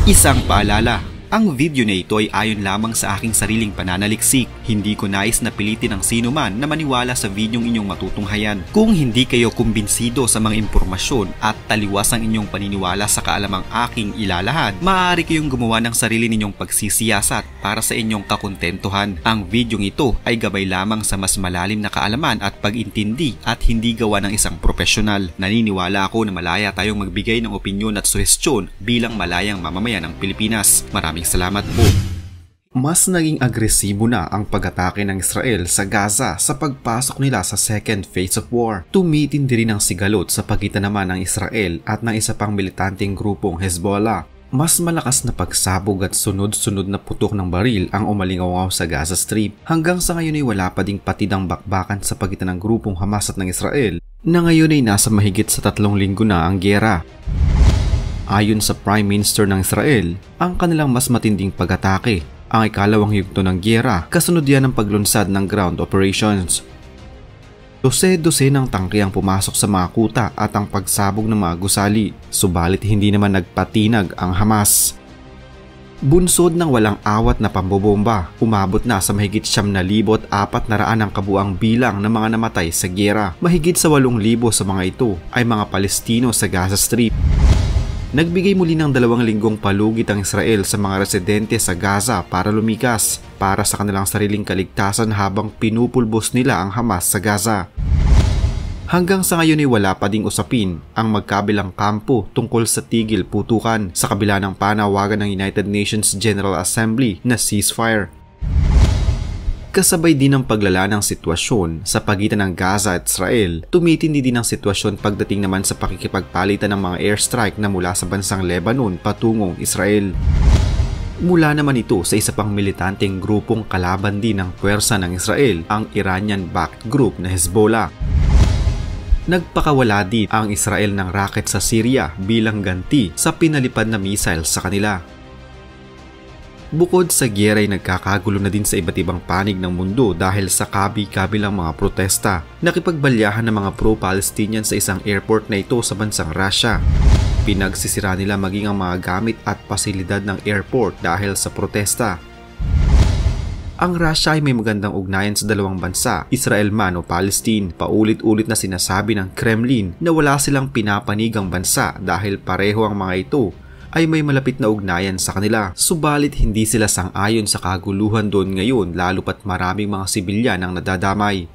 Isang paalala, ang video na ito ay ayon lamang sa aking sariling pananaliksik. Hindi ko nais na pilitin ang sino man na maniwala sa videong inyong matutunghayan. Kung hindi kayo kumbinsido sa mga impormasyon at taliwas ang inyong paniniwala sa kaalamang aking ilalahad, maaari kayong gumawa ng sarili ninyong pagsisiyasat para sa inyong kakontentuhan. Ang videong ito ay gabay lamang sa mas malalim na kaalaman at pag-intindi at hindi gawa ng isang profesional. Naniniwala ako na malaya tayong magbigay ng opinyon at suhestyon bilang malayang mamamayan ng Pilipinas. Maraming salamat po. Mas naging agresibo na ang pag-atake ng Israel sa Gaza sa pagpasok nila sa second phase of war. Tumitindi rin ang sigalot sa pagitan naman ng Israel at ng isa pang militanteng grupong Hezbollah. Mas malakas na pagsabog at sunod-sunod na putok ng baril ang umalingaw sa Gaza Strip. Hanggang sa ngayon ay wala pa ding patidang bakbakan sa pagitan ng grupong Hamas at ng Israel na ngayon ay nasa mahigit sa 3 linggo na ang giyera. Ayon sa Prime Minister ng Israel, ang kanilang mas matinding pag-atake ang ikalawang yugto ng giyera kasunod yan ng paglunsad ng ground operations. Dose-dose ng tangke ang pumasok sa mga kuta at ang pagsabog ng mga gusali, subalit hindi naman nagpatinag ang Hamas. Bunsod ng walang awat na pambobomba, umabot na sa mahigit 9,400 ang kabuang bilang ng mga namatay sa giyera. Mahigit sa 8,000 sa mga ito ay mga Palestino sa Gaza Strip. Nagbigay muli ng 2 linggong palugit ang Israel sa mga residente sa Gaza para lumikas para sa kanilang sariling kaligtasan habang pinupulbos nila ang Hamas sa Gaza. Hanggang sa ngayon ay wala pa ding usapin ang magkabilang kampo tungkol sa tigil putukan sa kabila ng panawagan ng United Nations General Assembly na ceasefire. Kasabay din ang paglala ng sitwasyon sa pagitan ng Gaza at Israel, tumitindi din ang sitwasyon pagdating naman sa pakikipagpalitan ng mga airstrike na mula sa bansang Lebanon patungong Israel. Mula naman ito sa isa pang militanteng grupong kalaban din ng puwersa ng Israel, ang Iranian-backed group na Hezbollah. Nagpakawala din ang Israel ng rocket sa Syria bilang ganti sa pinalipad na missile sa kanila. Bukod sa giyera ay nagkakagulo na din sa iba't ibang panig ng mundo dahil sa kabi-kabilang mga protesta. Nakipagbalyahan ng mga pro-Palestinian sa isang airport na ito sa bansang Russia. Pinagsisira nila maging ang mga gamit at pasilidad ng airport dahil sa protesta. Ang Russia ay may magandang ugnayan sa dalawang bansa, Israel man o Palestine. Paulit-ulit na sinasabi ng Kremlin na wala silang pinapanigang bansa dahil pareho ang mga ito ay may malapit na ugnayan sa kanila. Subalit hindi sila sang-ayon sa kaguluhan doon ngayon lalo pat maraming mga sibilyan ang nadadamay.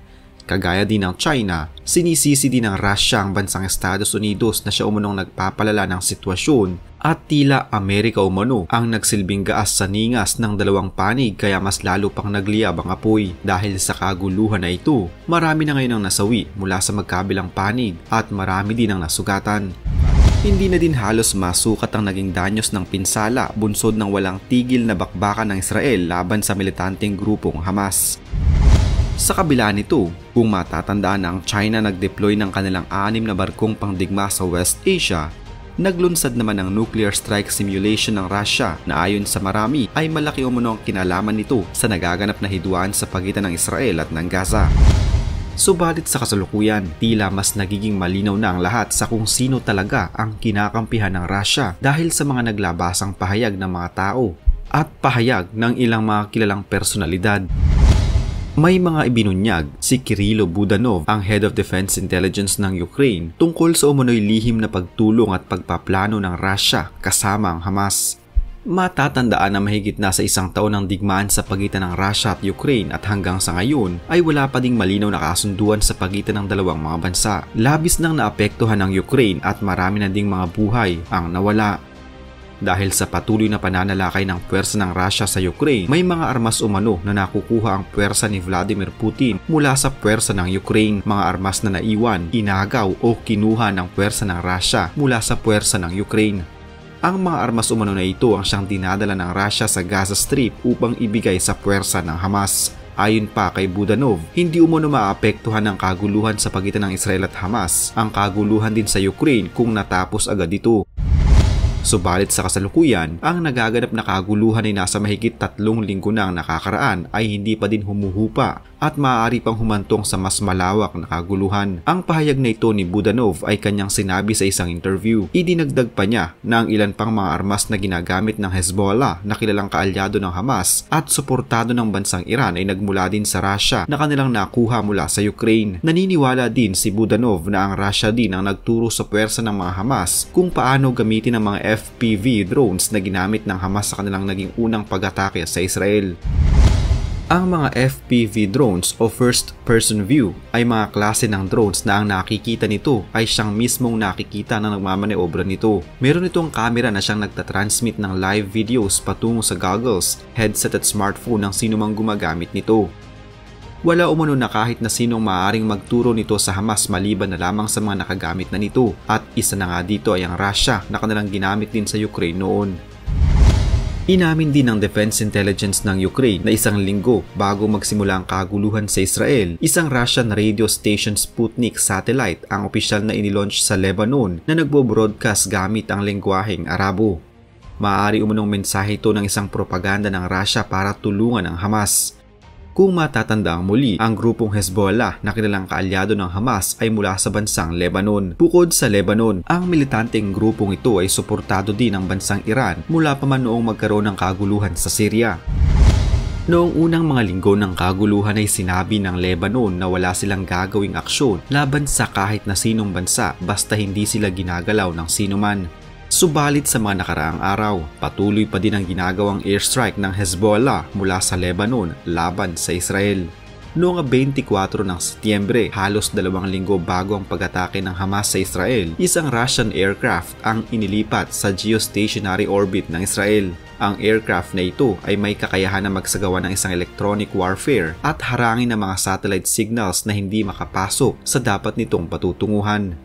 Kagaya din ng China, sinisisi din ng Russia ang bansang Estados Unidos na siya umunong nagpapalala ng sitwasyon at tila Amerika umano ang nagsilbing gaas sa ningas ng dalawang panig kaya mas lalo pang nagliyab ang apoy. Dahil sa kaguluhan na ito, marami na ngayon ang nasawi mula sa magkabilang panig at marami din ang nasugatan. Hindi na din halos masukat ang naging danyos ng pinsala bunsod ng walang tigil na bakbakan ng Israel laban sa militanteng grupong Hamas. Sa kabila nito, kung matatandaan ang China nag-deploy ng kanilang 6 na barkong pangdigma sa West Asia, naglunsad naman ang nuclear strike simulation ng Russia na ayon sa marami ay malaki umano ang kinalaman nito sa nagaganap na hidwaan sa pagitan ng Israel at ng Gaza. Subalit sa kasalukuyan, tila mas nagiging malinaw na ang lahat sa kung sino talaga ang kinakampihan ng Russia dahil sa mga naglabasang pahayag ng mga tao at pahayag ng ilang mga kilalang personalidad. May mga ibinunyag si Kirilo Budanov, ang Head of Defense Intelligence ng Ukraine, tungkol sa umunoy lihim na pagtulong at pagpaplano ng Russia kasama ang Hamas. Matatandaan na mahigit na sa 1 taon ng digmaan sa pagitan ng Russia at Ukraine at hanggang sa ngayon ay wala pa ding malinaw na kasunduan sa pagitan ng dalawang mga bansa. Labis nang naapektuhan ng Ukraine at marami na ding mga buhay ang nawala. Dahil sa patuloy na pananalakay ng puwersa ng Russia sa Ukraine, may mga armas umano na nakukuha ang puwersa ni Vladimir Putin mula sa puwersa ng Ukraine. Mga armas na naiwan, inagaw o kinuha ng puwersa ng Russia mula sa puwersa ng Ukraine. Ang mga armas umano na ito ang siyang dinadala ng Russia sa Gaza Strip upang ibigay sa puwersa ng Hamas. Ayon pa kay Budanov, hindi umano maapektuhan ng kaguluhan sa pagitan ng Israel at Hamas ang kaguluhan din sa Ukraine kung natapos agad ito. Subalit sa kasalukuyan, ang nagaganap na kaguluhan ay nasa mahigit 3 linggo na ang nakakaraan ay hindi pa din humuhupa at maaari pang humantong sa mas malawak na kaguluhan. Ang pahayag na ito ni Budanov ay kanyang sinabi sa isang interview. Idinagdag pa niya na ang ilan pang mga armas na ginagamit ng Hezbollah na kilalang kaalyado ng Hamas at suportado ng bansang Iran ay nagmula din sa Russia na kanilang nakuha mula sa Ukraine. Naniniwala din si Budanov na ang Russia din ang nagturo sa puwersa ng mga Hamas kung paano gamitin ang mga FPV drones na ginamit ng Hamas sa kanilang naging unang pag-atake sa Israel. Ang mga FPV drones o First Person View ay mga klase ng drones na ang nakikita nito ay siyang mismong nakikita na nagmamaneobra nito. Meron itong camera na siyang nagtatransmit ng live videos patungo sa goggles, headset at smartphone ng sinumang gumagamit nito. Wala umano na kahit na sinong maaaring magturo nito sa Hamas maliban na lamang sa mga nakagamit na nito, at isa na nga dito ay ang Russia na kanilang ginamit din sa Ukraine noon. Inamin din ng Defense Intelligence ng Ukraine na isang linggo bago magsimula ang kaguluhan sa Israel, isang Russian radio station Sputnik satellite ang opisyal na inilaunch sa Lebanon na nagbo-broadcast gamit ang lengguwaheng Arabo. Maaari umunong mensahe ito ng isang propaganda ng Russia para tulungan ang Hamas. Kung matatanda ang muli, ang grupong Hezbollah na kilalang kaalyado ng Hamas ay mula sa bansang Lebanon. Bukod sa Lebanon, ang militanteng grupong ito ay suportado din ng bansang Iran mula pa man noong magkaroon ng kaguluhan sa Syria. Noong unang mga linggo ng kaguluhan ay sinabi ng Lebanon na wala silang gagawing aksyon laban sa kahit na sinong bansa basta hindi sila ginagalaw ng sinuman. Subalit sa mga nakaraang araw, patuloy pa din ang ginagawang airstrike ng Hezbollah mula sa Lebanon laban sa Israel. Noong 24 ng Setyembre, halos 2 linggo bago ang pag-atake ng Hamas sa Israel, isang Russian aircraft ang inilipat sa geostationary orbit ng Israel. Ang aircraft na ito ay may kakayahan na magsagawa ng isang electronic warfare at harangin ang mga satellite signals na hindi makapasok sa dapat nitong patutunguhan.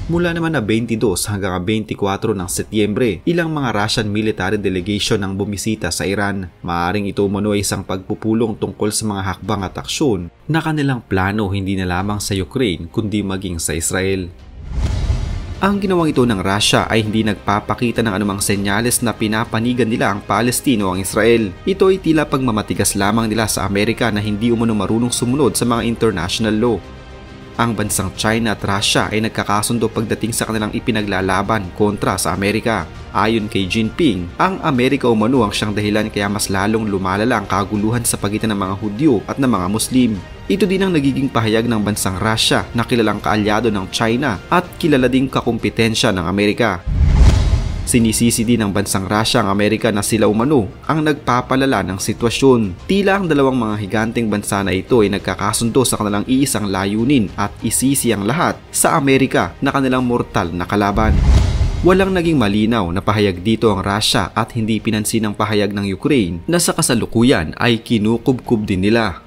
Mula naman na 22 hanggang 24 ng Setyembre, ilang mga Russian military delegation ang bumisita sa Iran. Maaring ito umano ay isang pagpupulong tungkol sa mga hakbang at aksyon na kanilang plano hindi na lamang sa Ukraine kundi maging sa Israel. Ang ginawang ito ng Russia ay hindi nagpapakita ng anumang senyales na pinapanigan nila ang Palestino o ang Israel. Ito ay tila pagmamatigas lamang nila sa Amerika na hindi umano marunong sumunod sa mga international law. Ang bansang China at Russia ay nagkakasundo pagdating sa kanilang ipinaglalaban kontra sa Amerika. Ayon kay Jinping, ang Amerika umano ang siyang dahilan kaya mas lalong lumalala ang kaguluhan sa pagitan ng mga Hudyo at ng mga Muslim. Ito din ang nagiging pahayag ng bansang Russia na kilalang kaalyado ng China at kilala ding kakumpetensya ng Amerika. Sinisisi din ng bansang Russia ang Amerika na sila umano ang nagpapalala ng sitwasyon. Tila ang dalawang mga higanteng bansa na ito ay nagkakasundo sa kanilang iisang layunin at isisi ang lahat sa Amerika na kanilang mortal na kalaban. Walang naging malinaw na pahayag dito ang Russia at hindi pinansin ang pahayag ng Ukraine na sa kasalukuyan ay kinukubkub din nila.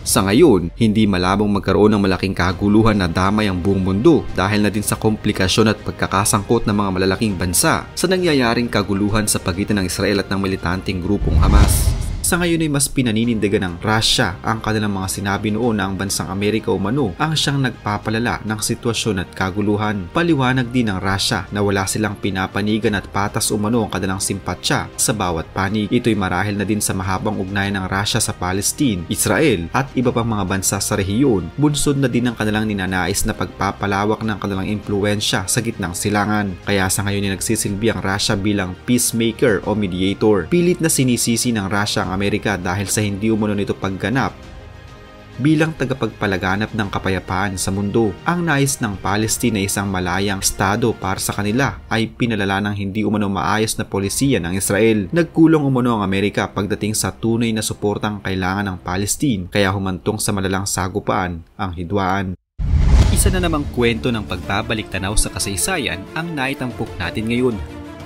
Sa ngayon, hindi malabong magkaroon ng malaking kaguluhan na damay ang buong mundo dahil na din sa komplikasyon at pagkakasangkot ng mga malalaking bansa sa nangyayaring kaguluhan sa pagitan ng Israel at ng militanteng grupong Hamas. Sa ngayon ay mas pinaninindigan ng Russia ang kanilang mga sinabi noon na ang bansang Amerika umano ang siyang nagpapalala ng sitwasyon at kaguluhan. Paliwanag din ng Russia na wala silang pinapanigan at patas umano ang kanilang simpatsya sa bawat panig. Ito'y marahil na din sa mahabang ugnayan ng Russia sa Palestine, Israel at iba pang mga bansa sa rehiyon. Bunsod na din ang kanilang ninanais na pagpapalawak ng kanilang impluensya sa gitnang silangan. Kaya sa ngayon ay nagsisilbi ang Russia bilang peacemaker o mediator. Pilit na sinisisi ng Russia ang Amerika dahil sa hindi umano nito pagganap bilang tagapagpalaganap ng kapayapaan sa mundo. Ang nais ng Palestine na isang malayang estado para sa kanila ay pinalala ng hindi umano maayos na polisiya ng Israel. Nagkulong umano ang Amerika pagdating sa tunay na suportang kailangan ng Palestine kaya humantong sa malalang sagupaan ang hidwaan. Isa na namang kwento ng pagbabalik tanaw sa kasaysayan ang naitampok natin ngayon.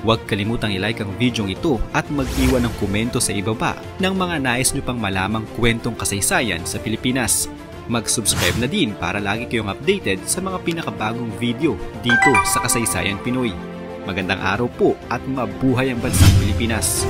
Huwag kalimutang i-like ang video ito at mag-iwan ng komento sa ibaba ng mga nais nyo pang malamang kwentong kasaysayan sa Pilipinas. Mag-subscribe na din para lagi kayong updated sa mga pinakabagong video dito sa Kasaysayan Pinoy. Magandang araw po at mabuhay ang bansang Pilipinas!